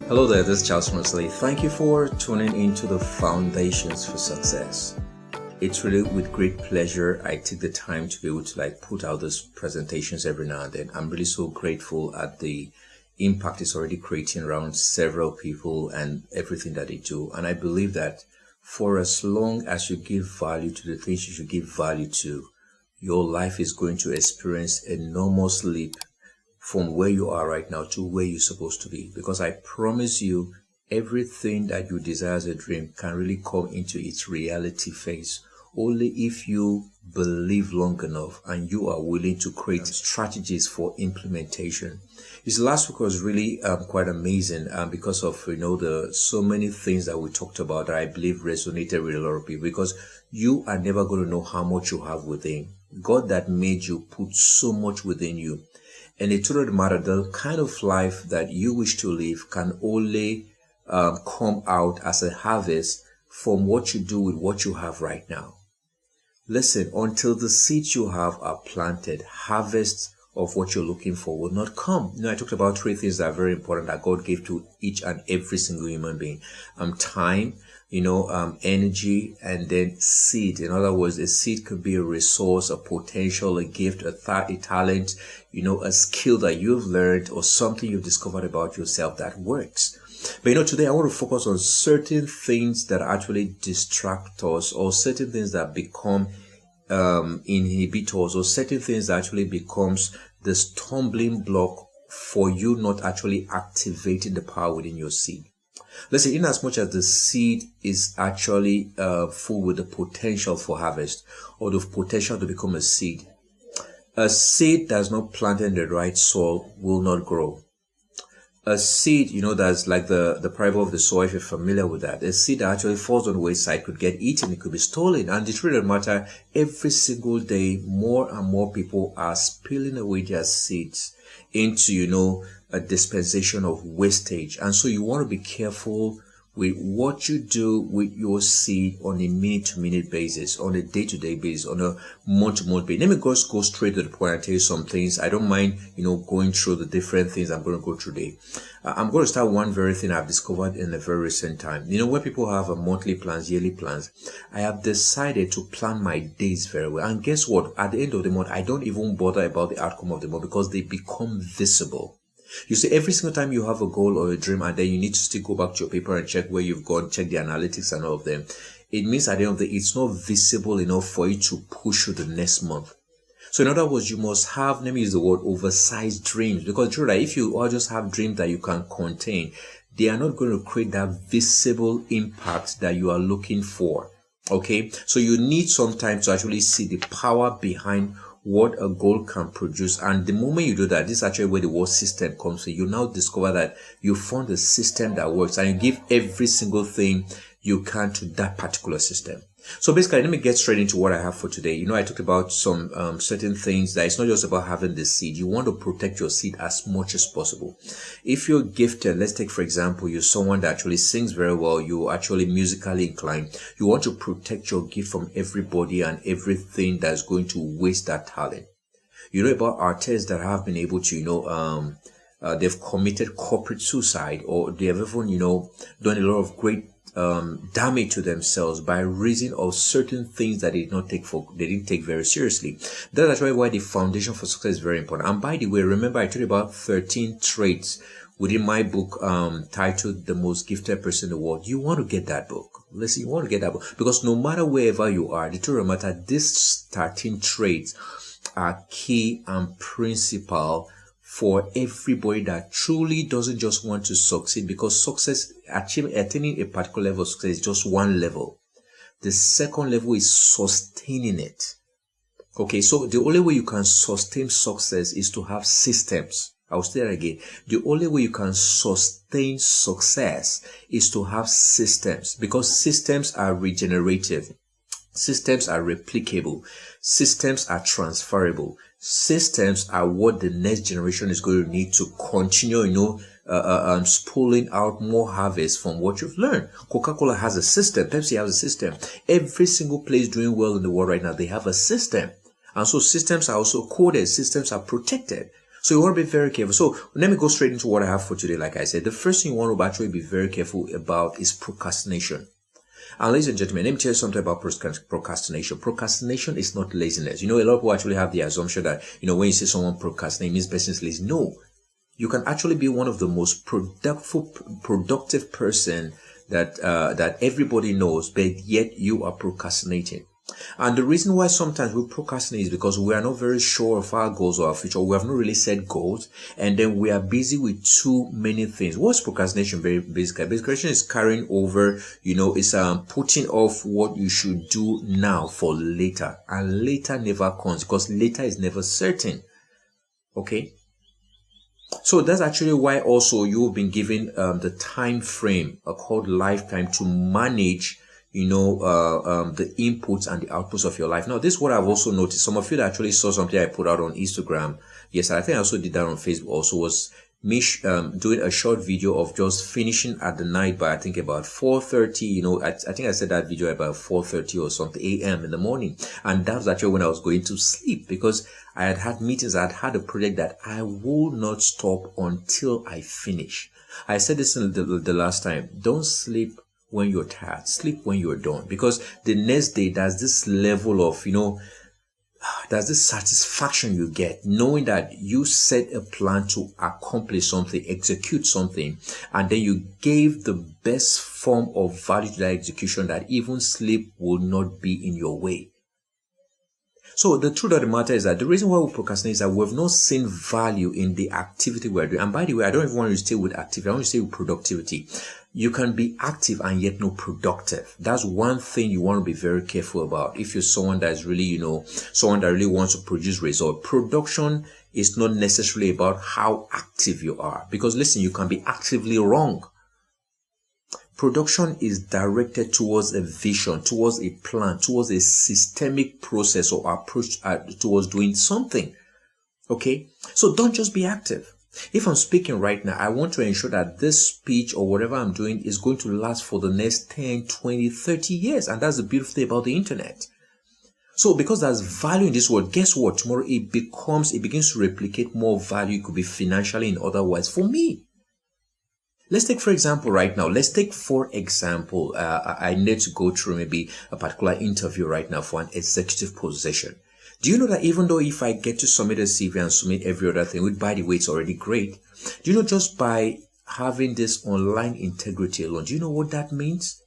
Hello there, this is Charles Mosley. Thank you for tuning into the Foundations for Success. It's really with great pleasure I take the time to be able to put out these presentations every now and then. I'm really so grateful at the impact it's already creating around several people and everything that they do. And I believe that for as long as you give value to the things you should give value to, your life is going to experience an enormous leap from where you are right now to where you're supposed to be. Because I promise you, everything that you desire as a dream can really come into its reality phase only if you believe long enough and you are willing to create strategies for implementation. This last week was really quite amazing because of the so many things that we talked about that I believe resonated with a lot of people, because you are never going to know how much you have within. God that made you put so much within you. And the truth of the matter, the kind of life that you wish to live can only come out as a harvest from what you do with what you have right now. Listen, until the seeds you have are planted, harvest of what you're looking for will not come. I talked about three things that are very important that God gave to each and every single human being. Time, energy, and then seed. In other words, a seed could be a resource, a potential, a gift, a talent, a skill that you've learned or something you've discovered about yourself that works. But today I want to focus on certain things that actually distract us, or certain things that become inhibitors, or certain things that actually becomes the stumbling block for you not actually activating the power within your seed. Listen, in as much as the seed is actually full with the potential for harvest, or the potential to become a seed that's not planted in the right soil will not grow. A seed, that's like the parable of the soil, if you're familiar with that. A seed that actually falls on the wayside could get eaten, it could be stolen. And the truth of the matter, every single day, more and more people are spilling away their seeds into, a dispensation of wastage. And so you want to be careful with what you do with your seed on a minute-to-minute basis, on a day-to-day basis, on a month-to-month basis. Let me just go straight to the point and tell you some things. I don't mind, going through the different things I'm going to go through today. I'm going to start one very thing I've discovered in a very recent time. When people have a monthly plans, yearly plans, I have decided to plan my days very well. And guess what? At the end of the month, I don't even bother about the outcome of the month because they become visible. You see, every single time you have a goal or a dream and then you need to still go back to your paper and check where you've gone, check the analytics and all of them, it means at the end of the day, it's not visible enough for you to push you the next month. So in other words, you must have, let me use the word, oversized dreams, because if you all just have dreams that you can contain, they are not going to create that visible impact that you are looking for. Okay, so you need some time to actually see the power behind what a goal can produce. And the moment you do that, this is actually where the word system comes in. You now discover that you found a system that works, and you give every single thing you can to that particular system. So basically, let me get straight into what I have for today. I talked about some certain things that it's not just about having the seed. You want to protect your seed as much as possible. If you're gifted, let's take for example, you're someone that actually sings very well, you're actually musically inclined, you want to protect your gift from everybody and everything that's going to waste that talent. About artists that have been able to, they've committed corporate suicide, or they have even, done a lot of great damage to themselves by reason of certain things that they didn't take very seriously. That's actually why the foundation for success is very important. And by the way, remember I told you about 13 traits within my book titled The Most Gifted Person in the World. You want to get that book. Listen, you want to get that book, because no matter wherever you are, the truth of the matter, these 13 traits are key and principal for everybody that truly doesn't just want to succeed, because attaining a particular level of success is just one level. The second level is sustaining it. Okay, so the only way you can sustain success is to have systems. I'll say that again. The only way you can sustain success is to have systems, because systems are regenerative. Systems are replicable. Systems are transferable. Systems are what the next generation is going to need to continue, spooling out more harvest from what you've learned. Coca-Cola has a system. Pepsi has a system. Every single place doing well in the world right now, they have a system. And so systems are also coded. Systems are protected. So you want to be very careful. So let me go straight into what I have for today. Like I said, the first thing you want to actually be very careful about is procrastination. And ladies and gentlemen, let me tell you something about procrastination. Procrastination is not laziness. A lot of people actually have the assumption that, when you say someone procrastinate, it means person is lazy. No. You can actually be one of the most productive person that everybody knows, but yet you are procrastinating. And the reason why sometimes we procrastinate is because we are not very sure of our goals or our future. We have not really set goals, and then we are busy with too many things. What's procrastination? Very basically, procrastination is carrying over. It's putting off what you should do now for later, and later never comes because later is never certain. Okay. So that's actually why also you've been given the time frame called lifetime to manage, the inputs and the outputs of your life. Now, this is what I've also noticed. Some of you that actually saw something I put out on Instagram. Yes, I think I also did that on Facebook also, was me doing a short video of just finishing at the night by I think about 4:30. I think I said that video about 4:30 or something a.m. in the morning, and that was actually when I was going to sleep because I had meetings. I had a project that I will not stop until I finish. I said this in the last time. Don't sleep when you're tired. Sleep when you're done, because the next day there's this level of there's this satisfaction you get knowing that you set a plan to accomplish something, execute something, and then you gave the best form of value to that execution, that even sleep will not be in your way. So the truth of the matter is that the reason why we procrastinate is that we've not seen value in the activity we're doing. And by the way, I don't even want to stay with activity. I want to stay with productivity. You can be active and yet not productive. That's one thing you want to be very careful about. If you're someone that is really, someone that really wants to produce result, production is not necessarily about how active you are. Because listen, you can be actively wrong. Production is directed towards a vision, towards a plan, towards a systemic process or approach towards doing something. Okay? So don't just be active. If I'm speaking right now, I want to ensure that this speech or whatever I'm doing is going to last for the next 10, 20, 30 years. And that's the beautiful thing about the internet. So because there's value in this world, guess what? Tomorrow it begins to replicate more value. It could be financially and otherwise for me. Let's take, for example, right now, I need to go through maybe a particular interview right now for an executive position. Do you know that even though if I get to submit a CV and submit every other thing, which by the way, it's already great. Do you know just by having this online integrity alone, do you know what that means?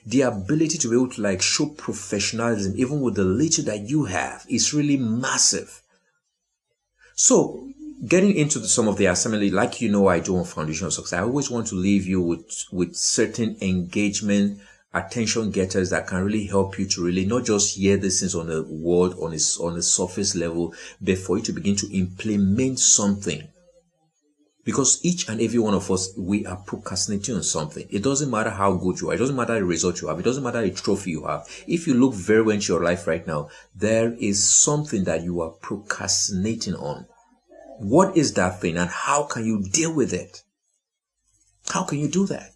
The ability to be able to show professionalism, even with the little that you have, is really massive. So, getting into some of the assembly, I do on Foundation of Success, I always want to leave you with certain engagement, attention getters that can really help you to really not just hear these things on the word, on a surface level, but for you to begin to implement something. Because each and every one of us, we are procrastinating on something. It doesn't matter how good you are. It doesn't matter the result you have. It doesn't matter the trophy you have. If you look very well into your life right now, there is something that you are procrastinating on. What is that thing and how can you deal with it? How can you do that?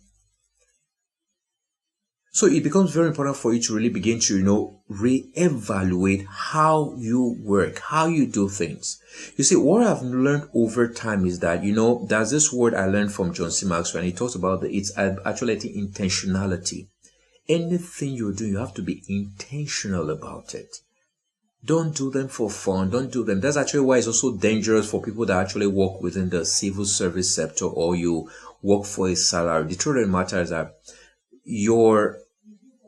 So it becomes very important for you to really begin to, reevaluate how you work, how you do things. You see, what I've learned over time is that, there's this word I learned from John C. Maxwell, and he talks about it's actually intentionality. Anything you do, you have to be intentional about it. Don't do them for fun. Don't do them. That's actually why it's also dangerous for people that actually work within the civil service sector or you work for a salary. The truth of the matter is that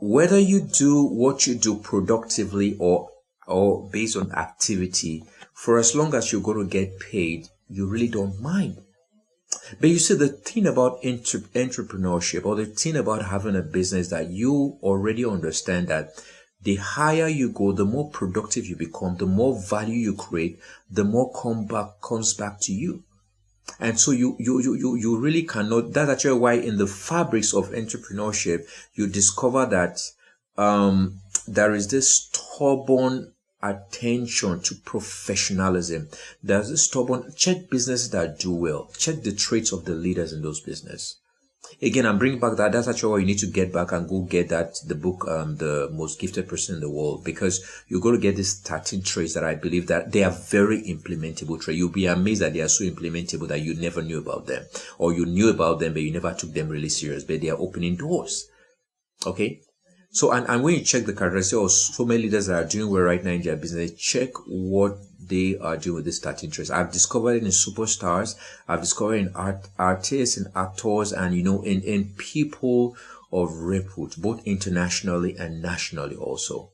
whether you do what you do productively or based on activity, for as long as you're going to get paid, you really don't mind. But you see, the thing about entrepreneurship or the thing about having a business that you already understand that the higher you go, the more productive you become, the more value you create, the more comes back to you. And so you really cannot. That's actually why in the fabrics of entrepreneurship, you discover that there is this stubborn attention to professionalism. There's this stubborn. Check businesses that do well. Check the traits of the leaders in those businesses. Again, I'm bringing back that. That's actually why you need to get back and go get the book, The Most Gifted Person in the World, because you're going to get these 13 traits that I believe that they are very implementable traits. You'll be amazed that they are so implementable that you never knew about them, or you knew about them, but you never took them really serious, but they are opening doors. Okay. So, and when you check the characteristics of so many leaders that are doing well right now in their business, check what they are doing with this 13 traits. I've discovered it in superstars. I've discovered in artists and actors, and, in people of repute, both internationally and nationally also.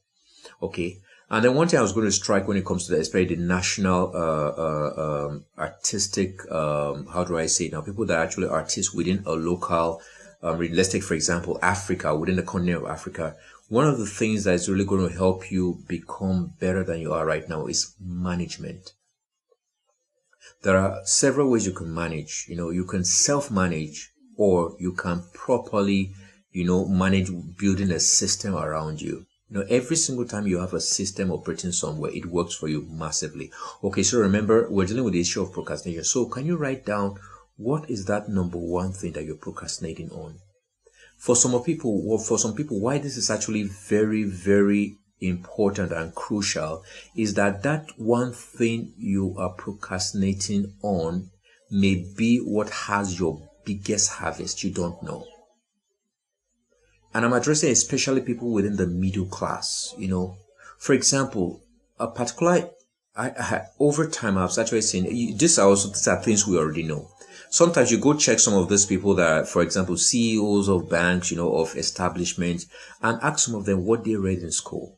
Okay. And then one thing I was going to strike when it comes to that, especially the national, artistic, how do I say it now? People that are actually artists within a local, let's take, for example, Africa, within the continent of Africa. One of the things that is really going to help you become better than you are right now is management. There are several ways you can manage. You can self-manage, or you can properly, manage building a system around you. Every single time you have a system operating somewhere, it works for you massively. Okay, so remember, we're dealing with the issue of procrastination. So can you write down what is that number one thing that you're procrastinating on? For some people, why this is actually very, very important and crucial is that one thing you are procrastinating on may be what has your biggest harvest. You don't know. And I'm addressing especially people within the middle class. For example, a particular, over time, I've actually seen, these are things we already know. Sometimes you go check some of these people that are, for example, CEOs of banks, of establishments, and ask some of them what they read in school.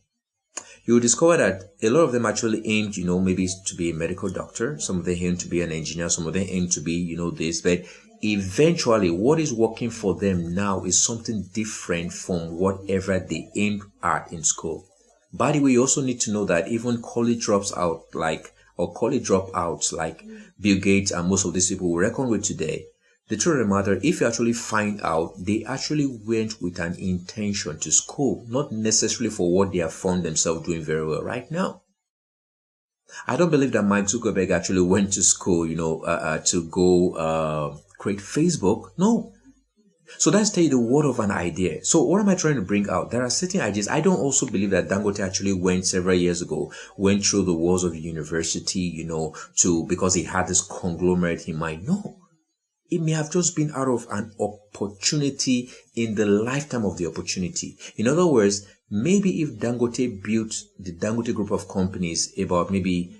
You will discover that a lot of them actually aimed, maybe to be a medical doctor. Some of them aim to be an engineer. Some of them aim to be, this. But eventually, what is working for them now is something different from whatever they aimed at in school. By the way, you also need to know that even college dropouts like Bill Gates and most of these people we reckon with today, the truth of the matter, if you actually find out, they actually went with an intention to school, not necessarily for what they have found themselves doing very well right now. I don't believe that Mark Zuckerberg actually went to school, to go create Facebook. No. So that's tell you the word of an idea. So what am I trying to bring out? There are certain ideas. I don't also believe that Dangote actually went several years ago, went through the walls of university, because he had this conglomerate he might know. It may have just been out of an opportunity in the lifetime of the opportunity. In other words, maybe if Dangote built the Dangote group of companies about maybe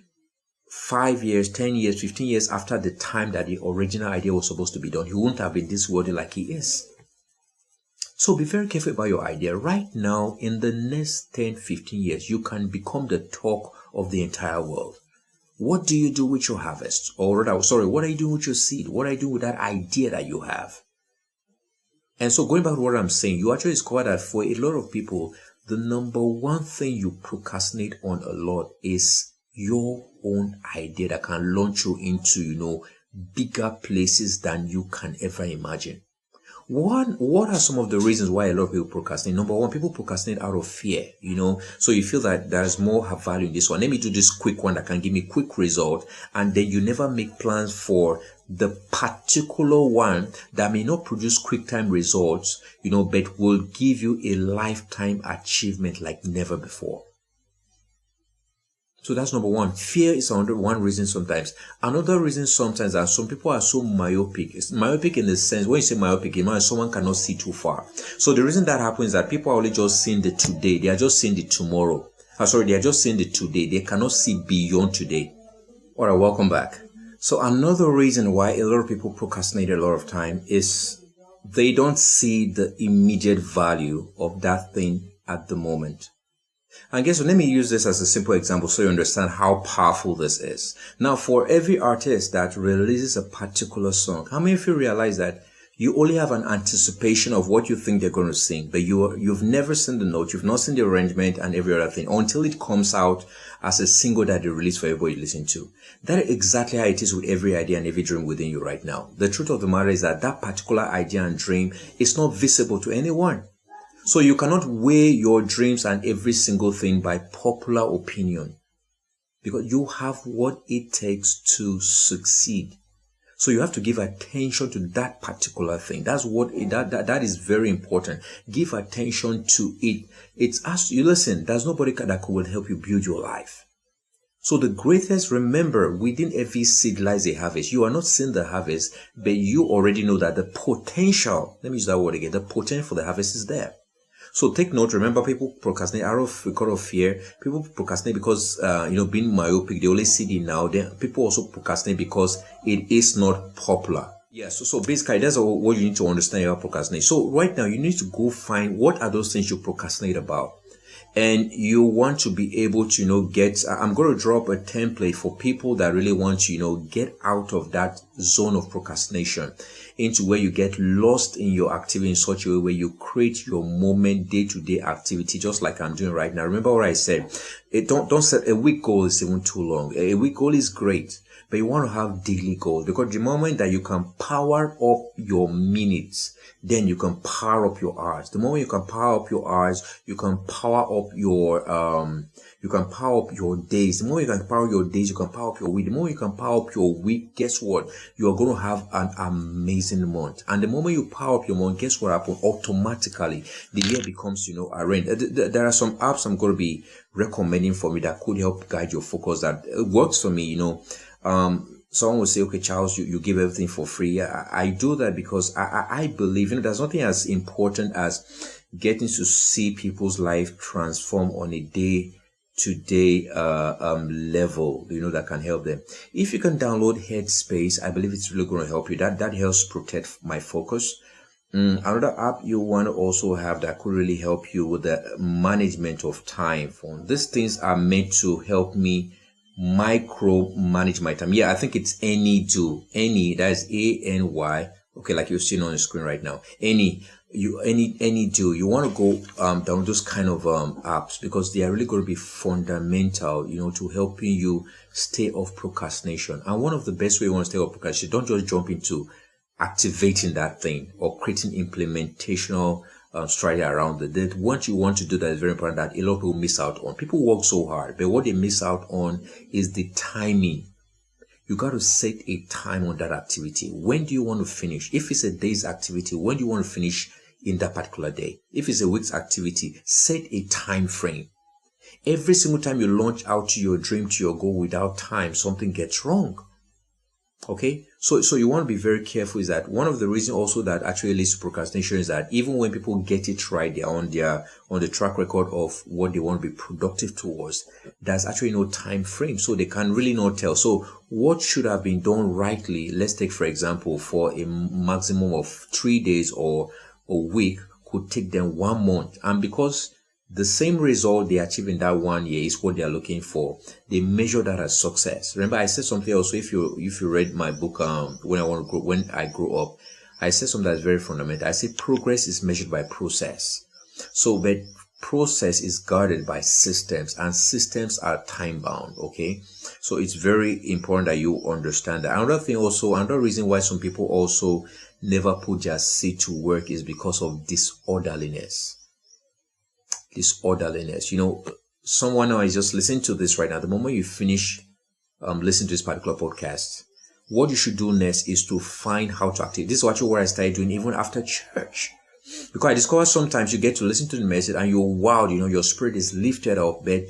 5 years, 10 years, 15 years after the time that the original idea was supposed to be done, he wouldn't have been this worthy like he is. So be very careful about your idea. Right now, in the next 10, 15 years, you can become the talk of the entire world. What do you do with your harvest? Or rather, what are you doing with your seed? What are you doing with that idea that you have? And so going back to what I'm saying, you actually discover that for a lot of people, the number one thing you procrastinate on a lot is your own idea that can launch you into, bigger places than you can ever imagine. What are some of the reasons why a lot of people procrastinate? Number one, people procrastinate out of fear, so you feel that there's more value in this one. Let me do this quick one that can give me quick result. And then you never make plans for the particular one that may not produce quick time results, but will give you a lifetime achievement like never before. So that's number one. Fear is one reason sometimes. Another reason sometimes that some people are so myopic. It's myopic in the sense, when you say myopic, it means someone cannot see too far. So the reason that happens is that people are only just seeing the today. They are just seeing the tomorrow. They are just seeing the today. They cannot see beyond today. All right, welcome back. So another reason why a lot of people procrastinate a lot of time is they don't see the immediate value of that thing at the moment. And guess what? Let me use this as a simple example so you understand how powerful this is. Now, for every artist that releases a particular song, how many of you realize that you only have an anticipation of what you think they're going to sing, but you've never seen the notes, you've not seen the arrangement and every other thing until it comes out as a single that they release for everybody to listen to. That is exactly how it is with every idea and every dream within you right now. The truth of the matter is that particular idea and dream is not visible to anyone. So you cannot weigh your dreams and every single thing by popular opinion, because you have what it takes to succeed. So you have to give attention to that particular thing. That's what that is very important. Give attention to it. It's as you listen. There's nobody that will help you build your life. So the greatest, remember, within every seed lies a harvest. You are not seeing the harvest, but you already know that the potential, let me use that word again, the potential for the harvest is there. So take note, remember, people procrastinate because of fear. People procrastinate because, being myopic, they only see it now. Then people also procrastinate because it is not popular. Yeah, so basically, that's what you need to understand about procrastinate. So right now, you need to go find what are those things you procrastinate about. And you want to be able to, I'm going to drop a template for people that really want to, get out of that zone of procrastination into where you get lost in your activity in such a way where you create your moment, day-to-day activity, just like I'm doing right now. Remember what I said. Don't set a week goal is even too long. A week goal is great, but you want to have daily goals, because the moment that you can power up your minutes, then you can power up your hours. The moment you can power up your hours, you can power up your days. The moment you can power your days, you can power up your week. The moment you can power up your week, guess what? You are going to have an amazing month. And the moment you power up your month, guess what happens? Automatically, the year becomes, arranged. There are some apps I'm going to be recommending for me that could help guide your focus. That works for me, Someone will say, okay, Charles, you give everything for free. I do that because I believe, there's nothing as important as getting to see people's life transform on a day-to-day level, that can help them. If you can download Headspace, I believe it's really going to help you. That helps protect my focus. Another app you want to also have that could really help you with the management of time. These things are meant to help me micro manage my time. Yeah, I think it's AnyDo. That is ANY. Okay, like you're seeing on the screen right now. AnyDo. You want to go down those kind of apps, because they are really going to be fundamental, to helping you stay off procrastination. And one of the best way you want to stay off procrastination, don't just jump into activating that thing or creating implementational strategy around it. That what you want to do that is very important, that a lot of people miss out on. People work so hard, but what they miss out on is the timing. You got to set a time on that activity. When do you want to finish? If it's a day's activity, when do you want to finish in that particular day? If it's a week's activity, set a time frame. Every single time you launch out to your dream, to your goal without time, something gets wrong. Okay, so you want to be very careful. Is that one of the reasons also that actually leads to procrastination, is that even when people get it right, they're on the track record of what they want to be productive towards, there's actually no time frame, so they can really not tell. So what should have been done rightly, let's take for example, for a maximum of 3 days or a week, could take them 1 month, and because the same result they achieve in that 1 year is what they are looking for, they measure that as success. Remember, I said something also. If you read my book, when I grew up, I said something that's very fundamental. I said progress is measured by process. So, but process is guarded by systems, and systems are time bound. Okay, so it's very important that you understand that. Another reason why some people also never put their seed to work is because of disorderliness. Someone now is just listening to this right now. The moment you finish listening to this particular podcast, what you should do next is to find how to activate. This is actually what I started doing even after church, because I discovered sometimes you get to listen to the message and you're wowed, your spirit is lifted up, but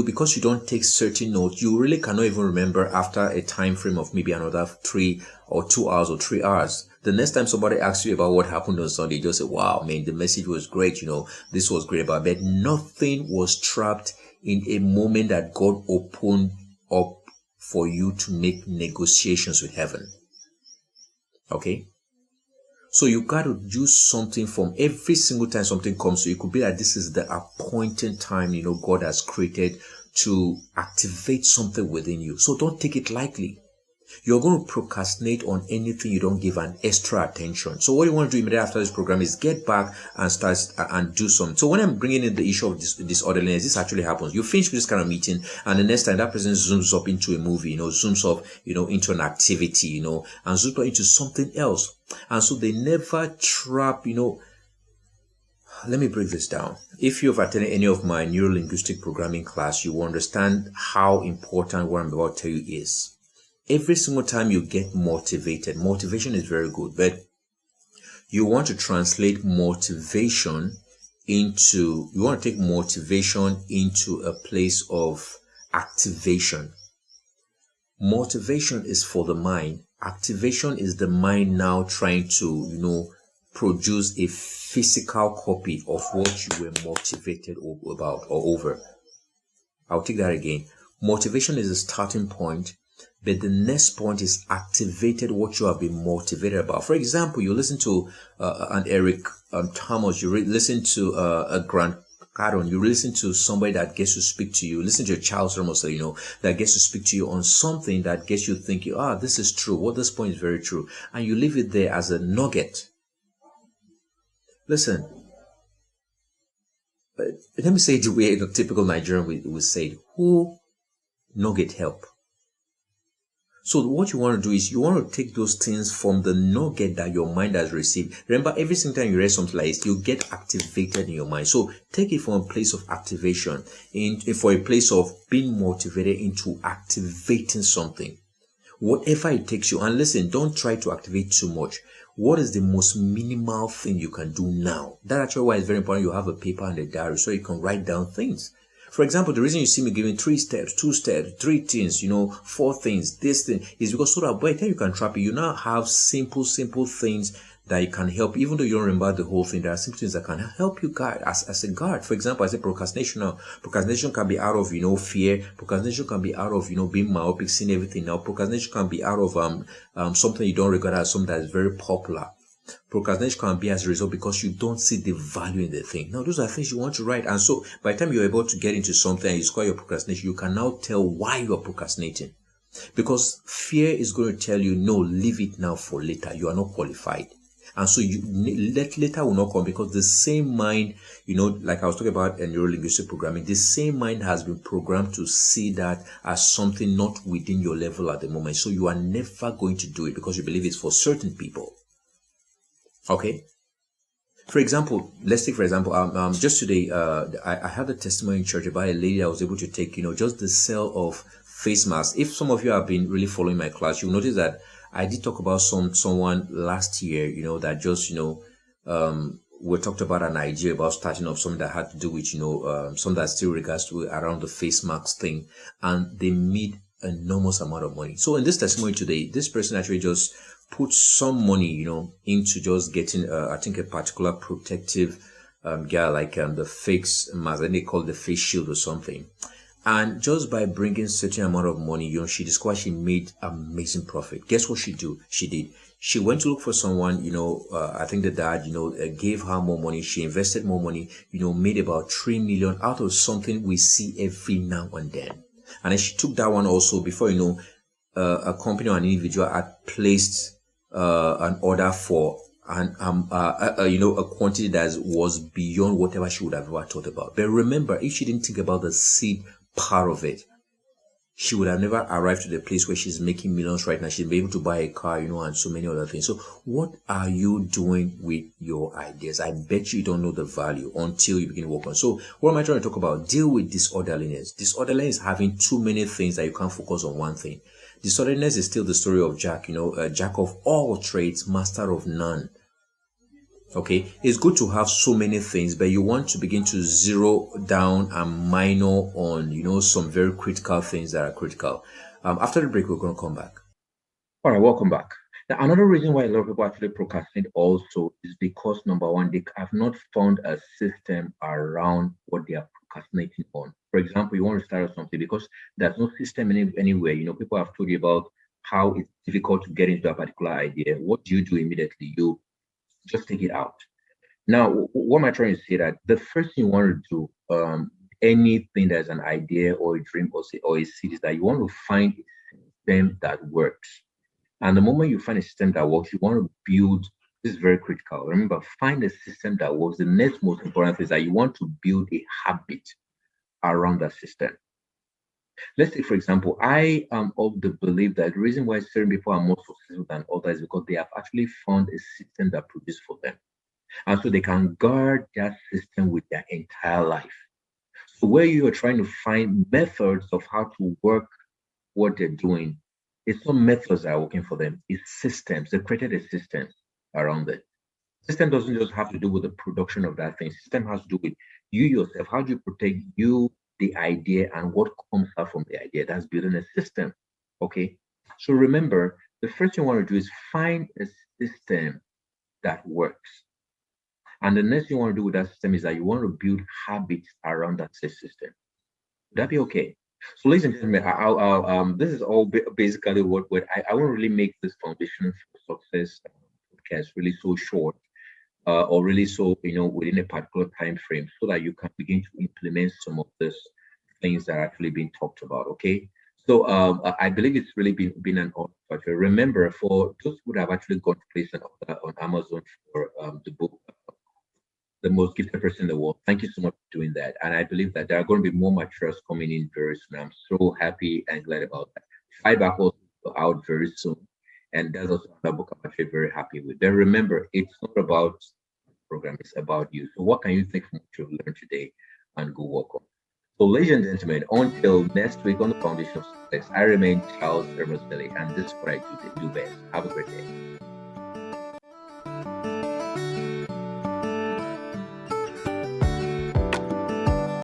because you don't take certain notes, you really cannot even remember after a time frame of maybe another 3 or 2 hours or 3 hours. The next time somebody asks you about what happened on Sunday, you just say, wow, man, the message was great. This was great about it. But nothing was trapped in a moment that God opened up for you to make negotiations with heaven. Okay? So you got to do something from every single time something comes. So it could be that this is the appointed time, God has created to activate something within you. So don't take it lightly. You're going to procrastinate on anything you don't give an extra attention. So what you want to do immediately after this program is get back and start and do something. So when I'm bringing in the issue of disorderliness, this actually happens. You finish with this kind of meeting, and the next time that person zooms up into a movie, zooms up, into an activity, and zooms up into something else. And so they never trap, Let me break this down. If you've attended any of my neuro-linguistic programming class, you will understand how important what I'm about to tell you is. Every single time you get motivated, motivation is very good, but you want to translate motivation into, you want to take motivation into a place of activation. Motivation is for the mind. Activation is the mind now trying to, produce a physical copy of what you were motivated about or over. I'll take that again. Motivation is a starting point, but the next point is activated what you have been motivated about. For example, you listen to an Eric Thomas, you listen to a Grant Cardone, you listen to somebody that gets to speak to you, listen to Charles Ramos, that gets to speak to you on something that gets you thinking, this is true, what this point is very true, and you leave it there as a nugget. Listen, let me say it the way a typical Nigerian would say it. Who nugget help? So what you want to do is you want to take those things from the nugget that your mind has received. Remember, every single time you read something like this, you get activated in your mind. So take it from a place of activation, for a place of being motivated into activating something. Whatever it takes you. And listen, don't try to activate too much. What is the most minimal thing you can do now? That's actually why it's very important you have a paper and a diary so you can write down things. For example, the reason you see me giving 3 steps, 2 steps, 3 things, 4 things, this thing, is because so that by the time you can trap it, you now have simple things that you can help. Even though you don't remember the whole thing, there are simple things that can help you guide as a guard. For example, I say procrastination now. Procrastination can be out of, fear. Procrastination can be out of, being myopic, seeing everything now. Procrastination can be out of something you don't regard as something that is very popular. Procrastination can be as a result because you don't see the value in the thing. Now, those are things you want to write. And so by the time you're able to get into something and you score your procrastination, you can now tell why you're procrastinating. Because fear is going to tell you, no, leave it now for later. You are not qualified. And so later will not come because the same mind, like I was talking about in neuro-linguistic programming, the same mind has been programmed to see that as something not within your level at the moment. So you are never going to do it because you believe it's for certain people. Okay. For example, let's take, for example, just today, I had a testimony in church about a lady that was able to take, just the sale of face masks. If some of you have been really following my class, you'll notice that I did talk about someone last year, that just, we talked about an idea about starting up something that had to do with, something that still regards to around the face masks thing, and they made enormous amount of money. So in this testimony today, this person actually just put some money, into just getting, I think, a particular protective gear, like the face mask, and they call it the face shield or something. And just by bringing certain amount of money, she discovered she made amazing profit. Guess what she did? She went to look for someone, I think the dad, gave her more money. She invested more money, made about 3 million out of something we see every now and then. And then she took that one also before, a company or an individual had placed an order for a quantity that was beyond whatever she would have ever thought about. But remember, if she didn't think about the seed part of it, she would have never arrived to the place where she's making millions right now. She'd be able to buy a car, and so many other things. So what are you doing with your ideas? I bet you don't know the value until you begin to work on. So what am I trying to talk about? Deal with disorderliness. Disorderliness is having too many things that you can't focus on one thing. Disorderliness is still the story of Jack, Jack of all trades, master of none. Okay, it's good to have so many things, but you want to begin to zero down and minor on, some very critical things that are critical. After the break, we're going to come back. All right, welcome back. Now, another reason why a lot of people actually procrastinate also is because, number one, they have not found a system around what they are procrastinating on. For example, you want to start something because there's no system anywhere. People have told you about how it's difficult to get into a particular idea. What do you do immediately? You just take it out. Now, what am I trying to say? That the first thing you want to do, anything that's an idea or a dream or a seed, is that you want to find a system that works. And the moment you find a system that works, you want to build. This is very critical. Remember, find a system that works. The next most important thing is that you want to build a habit around that system. Let's take, for example, I am of the belief that the reason why certain people are more successful than others is because they have actually found a system that produces for them. And so they can guard that system with their entire life. So where you are trying to find methods of how to work what they're doing, It's not methods that are working for them, it's systems. They created a system around it. System doesn't just have to do with the production of that thing. System has to do with you yourself. How do you protect you, the idea, and what comes out from the idea? That's building a system. Okay. So remember, the first thing you want to do is find a system that works. And the next thing you want to do with that system is that you want to build habits around that system. Would that be okay? So, ladies and gentlemen, this is all basically what I want to really make this foundation for success podcast really so short, or really so, within a particular time frame, so that you can begin to implement some of these things that are actually being talked about. Okay. So I believe it's really been an honor. Remember, for those who have actually got placed an order on Amazon for the book, The Most Gifted Person in the World, thank you so much for doing that. And I believe that there are going to be more materials coming in very soon. I'm so happy and glad about that. Five are also out very soon. And that's also another book I'm actually very happy with. Then remember, it's not about the program, it's about you. So what can you take from what you've learned today and go work on? So, ladies and gentlemen, until next week on the Foundation of Success, I remain Charles Hermoselli, and this is what I do best. Have a great day.